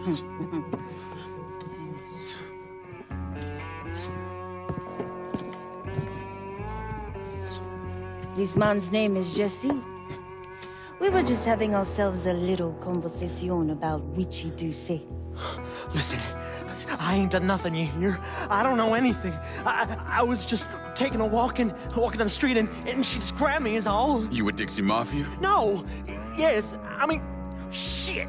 This man's name is Jesse. We were just having ourselves a little conversation about Richie Doucet. Listen, I ain't done nothing, you hear? I don't know anything. I was just taking a walking down the street and she just grabbed me is all. You with Dixie Mafia? No. Yes. I mean, shit.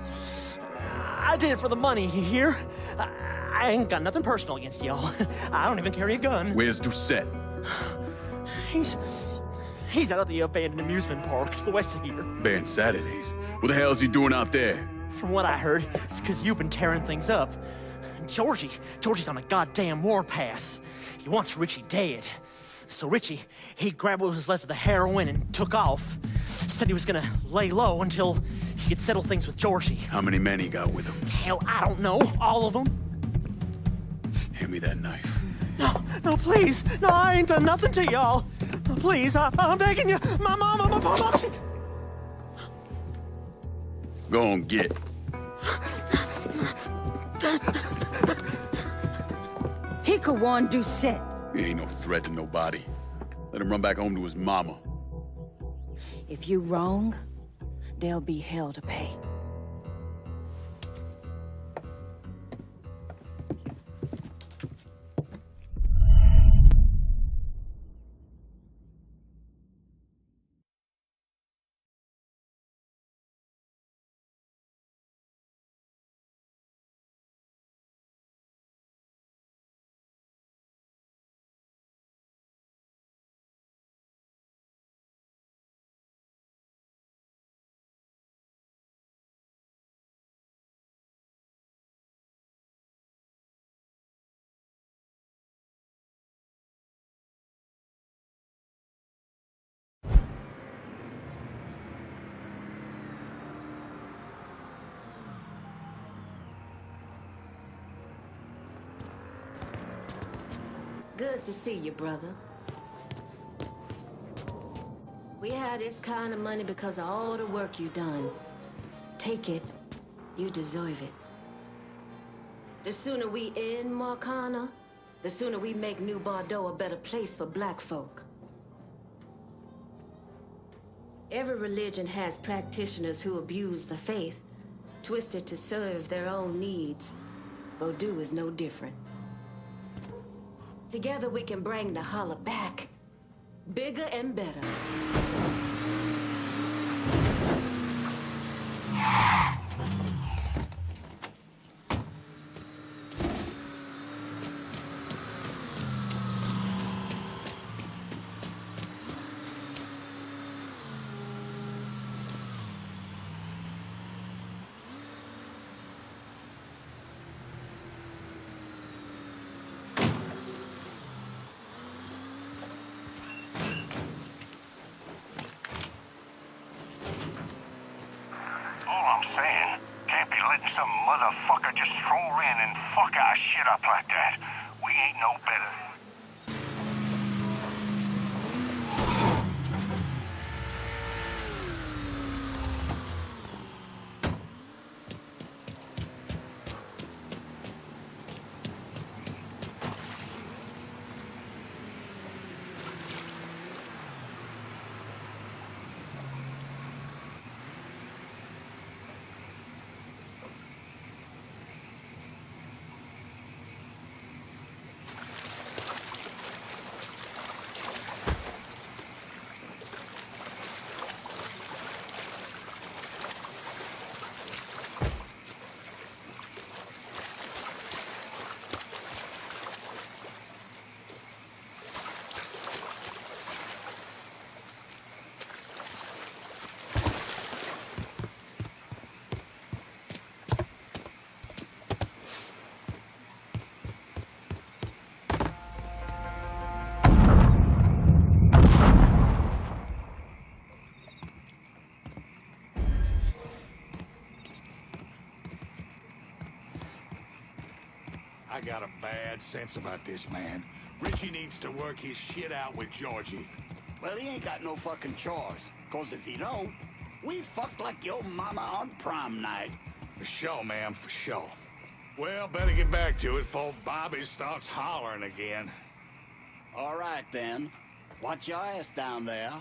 I did it for the money, you hear? I ain't got nothing personal against y'all. I don't even carry a gun. Where's Doucet? He's out at the abandoned amusement park to the west of here. Banned Saturdays. What the hell is he doing out there? From what I heard, it's because you've been tearing things up. Georgie's on a goddamn warpath. He wants Richie dead. So Richie, he grabbed what was left of the heroin and took off. Said he was gonna lay low until he could settle things with Georgie. How many men he got with him? Hell, I don't know. All of them. Hand me that knife. No, please. No, I ain't done nothing to y'all. Please, I'm begging you. My mom, shit. Go on, get. He could warn Doucet. He ain't no threat to nobody. Let him run back home to his mama. If you wrong, there'll be hell to pay. Good to see you, brother. We had this kind of money because of all the work you done. Take it. You deserve it. The sooner we end Marcana, the sooner we make New Bordeaux a better place for black folk. Every religion has practitioners who abuse the faith, twisted to serve their own needs. Bordeaux is no different. Together we can bring the holla back. Bigger and better. Some motherfucker just stroll in and fuck our shit up like that. We ain't no better. I got a bad sense about this man. Richie needs to work his shit out with Georgie. Well, he ain't got no fucking choice. 'Cause if he don't, we fucked like your mama on prom night. For sure, ma'am, for sure. Well, better get back to it before Bobby starts hollering again. All right, then. Watch your ass down there.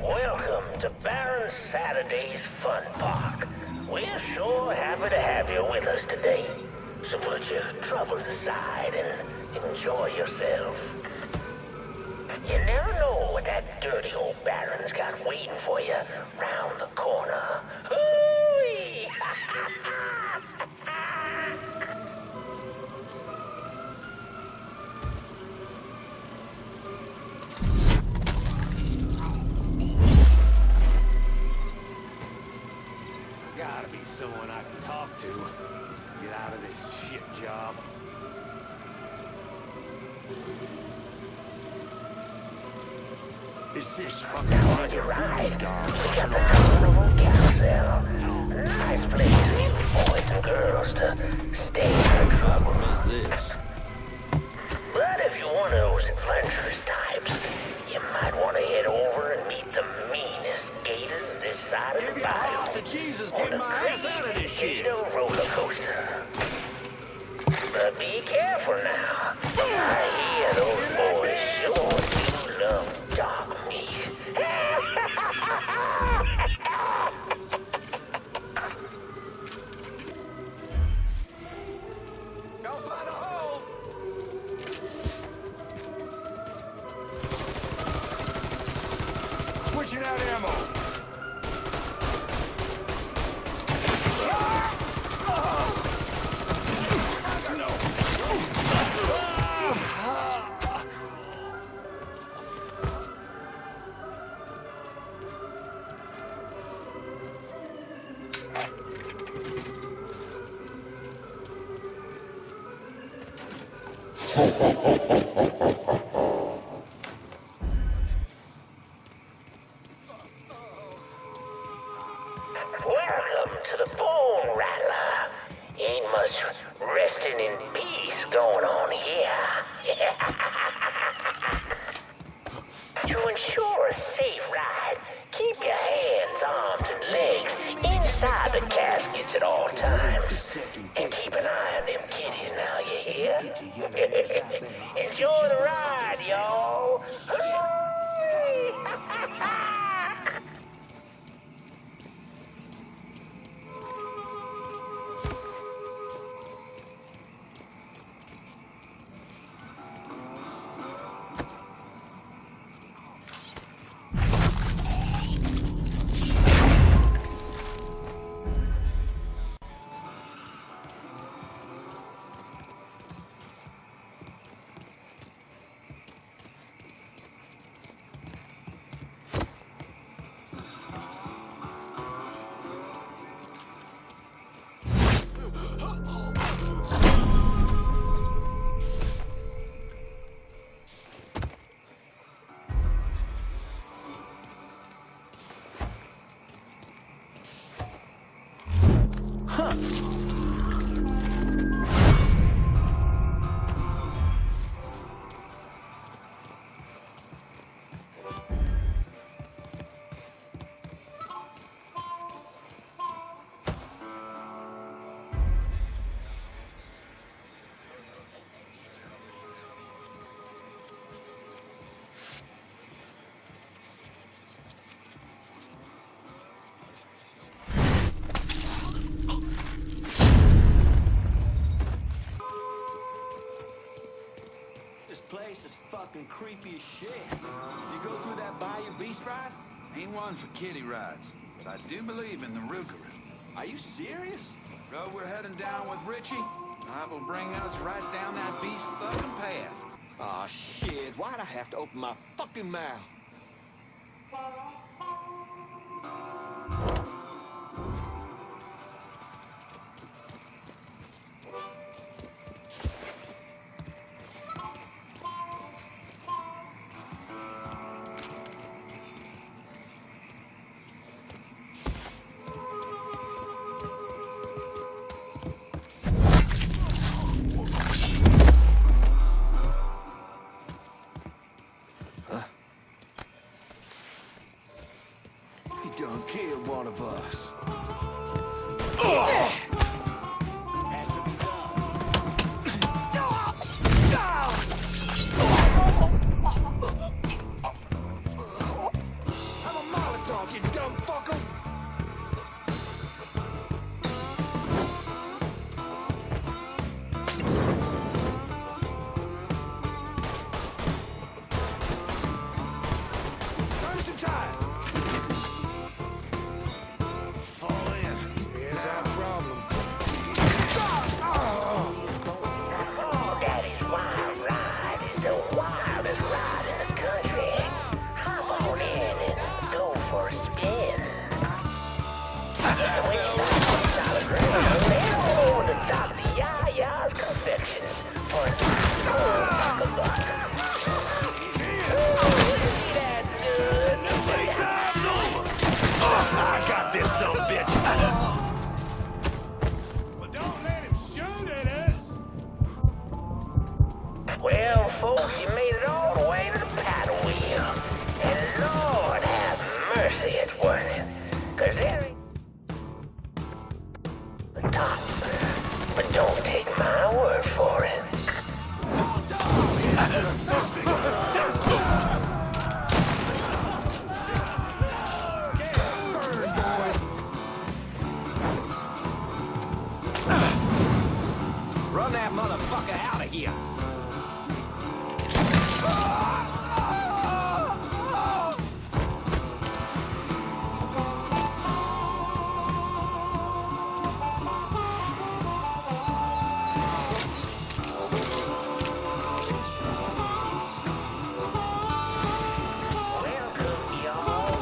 Welcome to Baron Saturday's Fun Park. We're sure happy to have you with us today. So put your troubles aside and enjoy yourself. You never know what that dirty old Baron's got waiting for you round the corner. Hooey! Gotta be someone I can talk to. Get out of this shit job. Is this fucking On your ride, we got the carnival carousel. Nice place for boys and girls to stay out of trouble. What is this? But if you're one of those adventurous types, you might want to head over and meet the meanest gators this side of Give the your heart bayou to Jesus, on get the my ass out of this shit. Gator roller coaster. But be careful now. I hear those boys sure do love dog meat. Go find a hole! Switching out ammo. Welcome to the Bone Rattler. Ain't much resting in peace going on here. To ensure a safe ride, keep your hands, arms, and legs inside the caskets at all times. And keep an eye on them kitties now, you hear? Enjoy the ride, y'all. This place is fucking creepy as shit. You go through that Bayou Beast ride? Ain't one for kiddie rides, but I do believe in the Rougarou. Are you serious? Road we're heading down with Richie, I will bring us right down that beast fucking path. Aw, shit. Why'd I have to open my fucking mouth? rackets for a cool buck a buck. See that good? Playtime's over! I got this son of a bitch! Well, don't let him shoot at us! Well, folks, you made it all the way to the paddle wheel. And Lord have mercy, it's worth it. 'Cause there ain't the top. But don't take my word for it. Run that motherfucker out of here. Welcome, y'all.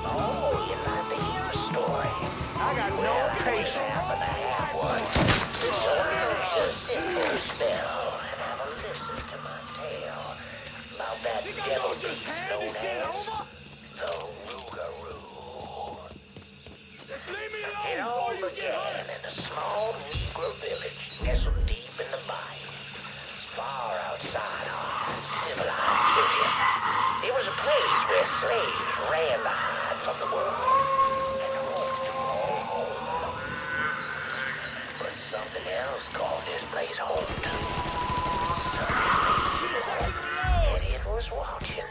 Oh, you'd like to hear a story? I got no patience. Happen to have one. So just sit for a spell and have a listen to my tale about that devil beast known as the Rougarou. Just leave me It alone all before you get hurt! began in a small Negro village nestled deep in the bayou, far outside our civilized city. It was a place where slaves ran to hide from the world and home to all. But something else called this place home too. And it was watching.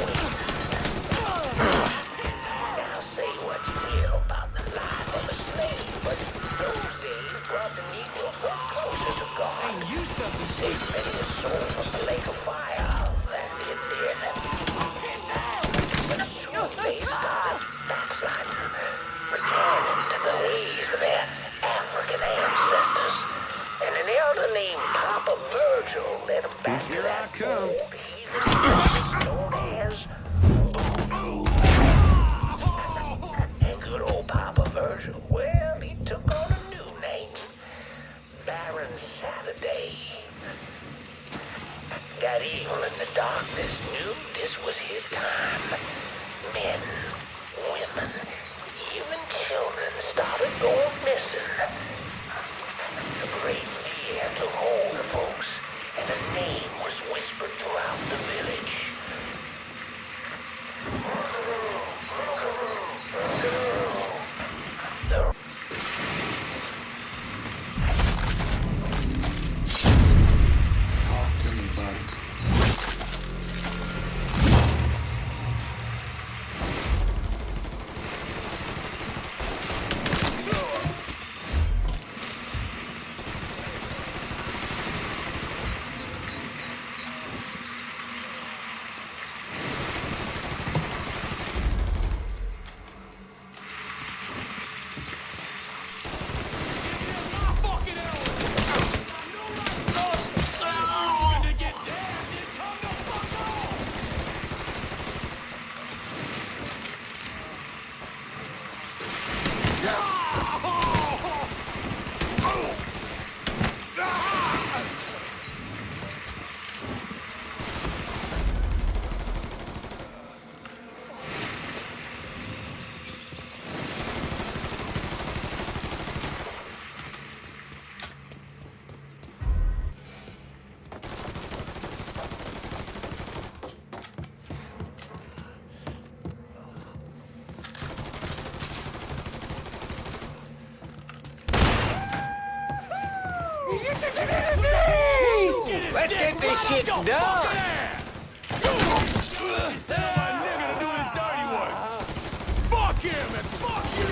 Waiting. Now say what you will about the life of a slave, but those days brought the Negro much closer to God. Ain't you something Saved many a soul from the lake of fire that it did. But soon they started backsliding, returning to the ways of their African ancestors. And an elder named Papa Virgil led them back to Here that I come. old heathen known as voodoo. And good old Papa Virgil, well, he took on a new name, Baron Saturday. That evil in the darkness knew this was his time. Men, women, even children started going missing. A great fear took hold of folks, and a name was whispered throughout the village. The Talk to me, buddy. Let's get this shit done! Tell my nigga to do his dirty work! Fuck him and fuck you!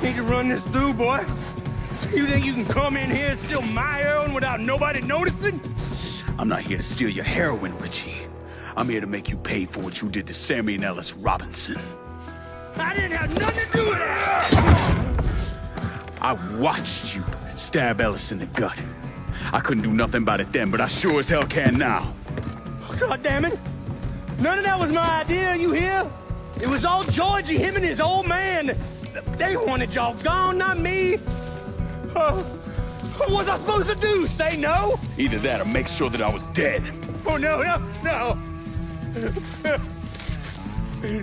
need to run this through, boy. You think you can come in here and steal my heroin without nobody noticing? I'm not here to steal your heroin, Richie. I'm here to make you pay for what you did to Sammy and Ellis Robinson. I didn't have nothing to do with that! I watched you stab Ellis in the gut. I couldn't do nothing about it then, but I sure as hell can now. God damn it! None of that was my idea, you hear? It was all Georgie, him and his old man. They wanted y'all gone, not me. What was I supposed to do? Say no? Either that or make sure that I was dead. Oh, no.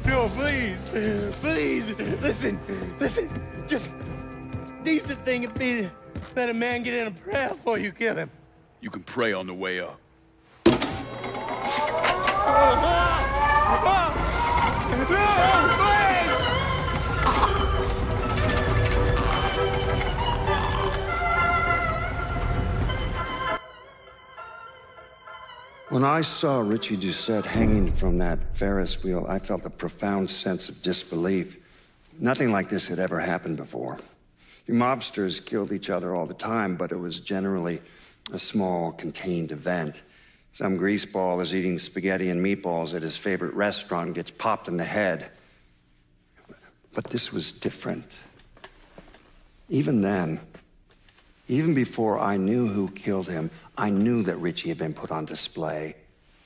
No, please. Listen. Just decent thing would be to let a man get in a prayer before you kill him. You can pray on the way up. When I saw Richie Doucet hanging from that Ferris wheel, I felt a profound sense of disbelief. Nothing like this had ever happened before. You mobsters killed each other all the time, but it was generally a small, contained event. Some greaseball is eating spaghetti and meatballs at his favorite restaurant and gets popped in the head. But this was different. Even then, even before I knew who killed him, I knew that Richie had been put on display.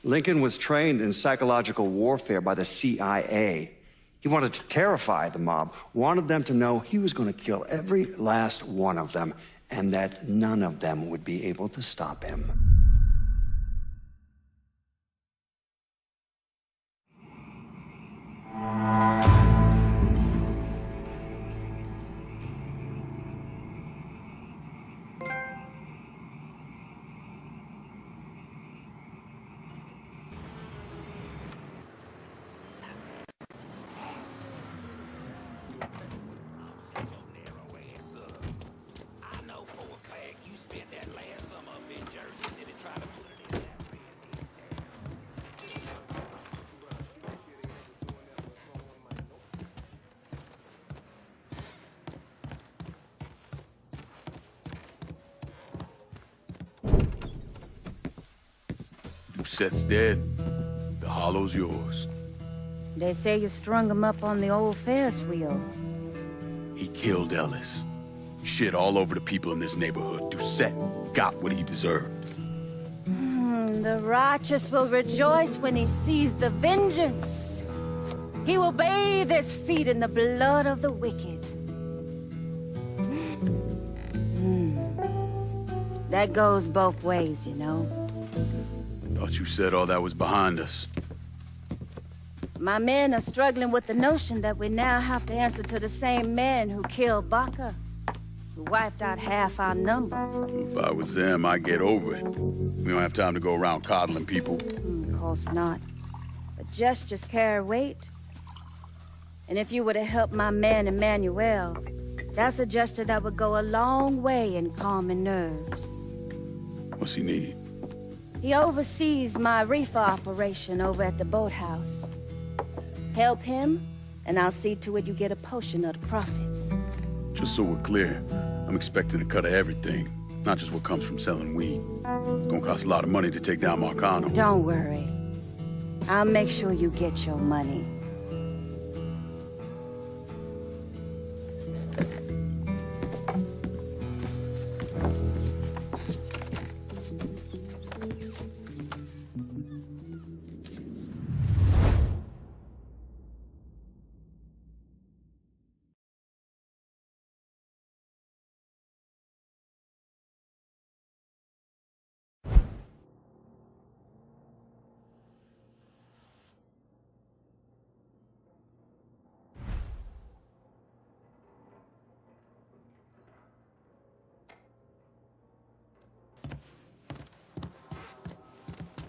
Lincoln was trained in psychological warfare by the CIA. He wanted to terrify the mob, wanted them to know he was going to kill every last one of them, and that none of them would be able to stop him. Doucet's dead. The Hollow's yours. They say you strung him up on the old Ferris wheel. He killed Ellis. Shit all over the people in this neighborhood. Doucet got what he deserved. The righteous will rejoice when he sees the vengeance. He will bathe his feet in the blood of the wicked. That goes both ways, you know. Thought you said all that was behind us. My men are struggling with the notion that we now have to answer to the same men who killed Baca, who wiped out half our number. If I was them, I'd get over it. We don't have time to go around coddling people. Of course not. But gestures carry weight. And if you were to help my man Emmanuel, that's a gesture that would go a long way in calming nerves. What's he need? He oversees my reefer operation over at the boathouse. Help him, and I'll see to it you get a portion of the profits. Just so we're clear, I'm expecting a cut of everything, not just what comes from selling weed. It's gonna cost a lot of money to take down Marcano. Don't worry. I'll make sure you get your money.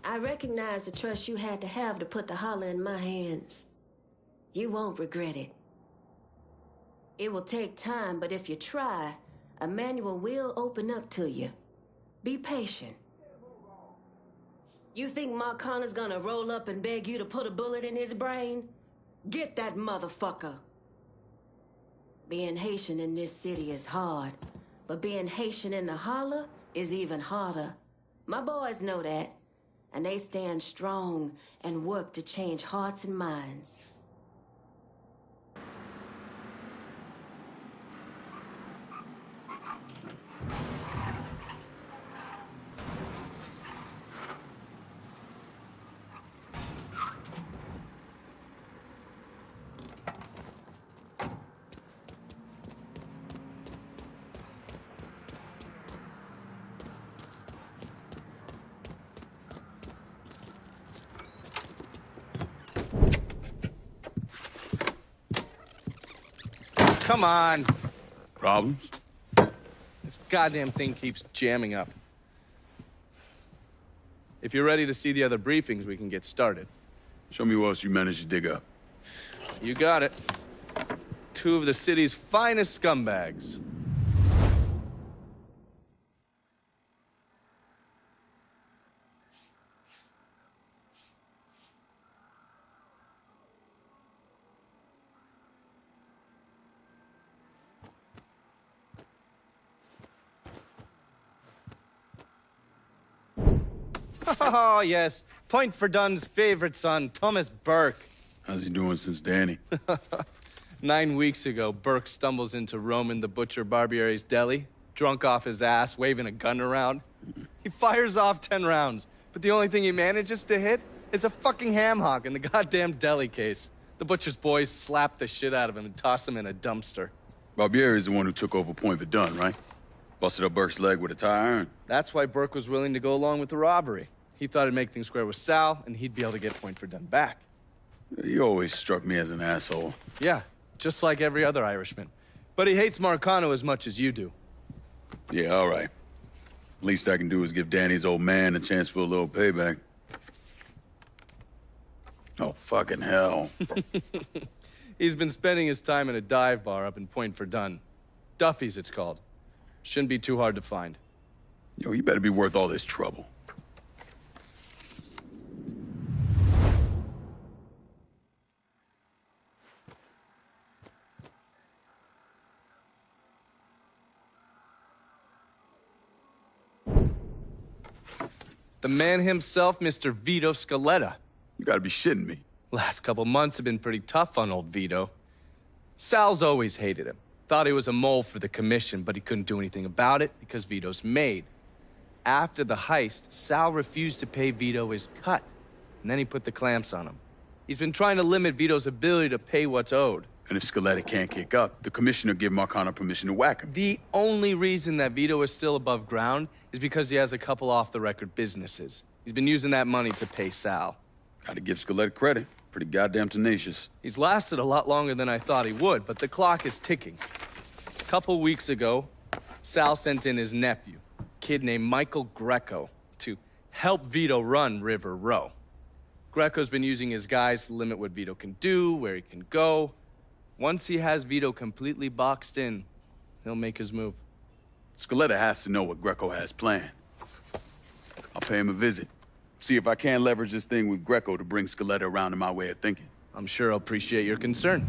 I recognize the trust you had to have to put the holler in my hands. You won't regret it. It will take time, but if you try, Emmanuel will open up to you. Be patient. You think Marcana's gonna roll up and beg you to put a bullet in his brain? Get that motherfucker. Being Haitian in this city is hard, but being Haitian in the holler is even harder. My boys know that, and they stand strong and work to change hearts and minds. Come on. Problems? This goddamn thing keeps jamming up. If you're ready to see the other briefings, we can get started. Show me what else you managed to dig up. You got it. 2 of the city's finest scumbags. Oh, yes. Point for Dunn's favorite son, Thomas Burke. How's he doing since Danny? 9 weeks ago, Burke stumbles into Roman the Butcher Barbiere's deli, drunk off his ass, waving a gun around. He fires off 10 rounds, but the only thing he manages to hit is a fucking ham hock in the goddamn deli case. The butcher's boys slap the shit out of him and toss him in a dumpster. Barbieri is the one who took over Point Verdun, right? Busted up Burke's leg with a tire iron. That's why Burke was willing to go along with the robbery. He thought it'd make things square with Sal, and he'd be able to get Point Verdun back. You always struck me as an asshole. Yeah, just like every other Irishman. But he hates Marcano as much as you do. Yeah, all right. Least I can do is give Danny's old man a chance for a little payback. Oh, fucking hell. He's been spending his time in a dive bar up in Point Verdun. Duffy's, it's called. Shouldn't be too hard to find. Yo, you better be worth all this trouble. The man himself, Mr. Vito Scaletta. You gotta be shitting me. Last couple months have been pretty tough on old Vito. Sal's always hated him. Thought he was a mole for the commission, but he couldn't do anything about it because Vito's made. After the heist, Sal refused to pay Vito his cut, and then he put the clamps on him. He's been trying to limit Vito's ability to pay what's owed. And if Scaletta can't kick up, the commissioner give Marcano permission to whack him. The only reason that Vito is still above ground is because he has a couple off-the-record businesses. He's been using that money to pay Sal. Gotta give Scaletta credit. Pretty goddamn tenacious. He's lasted a lot longer than I thought he would, but the clock is ticking. A couple weeks ago, Sal sent in his nephew, a kid named Michael Greco, to help Vito run River Row. Greco's been using his guys to limit what Vito can do, where he can go. Once he has Vito completely boxed in, he'll make his move. Scaletta has to know what Greco has planned. I'll pay him a visit. See if I can't leverage this thing with Greco to bring Scaletta around to my way of thinking. I'm sure he'll appreciate your concern.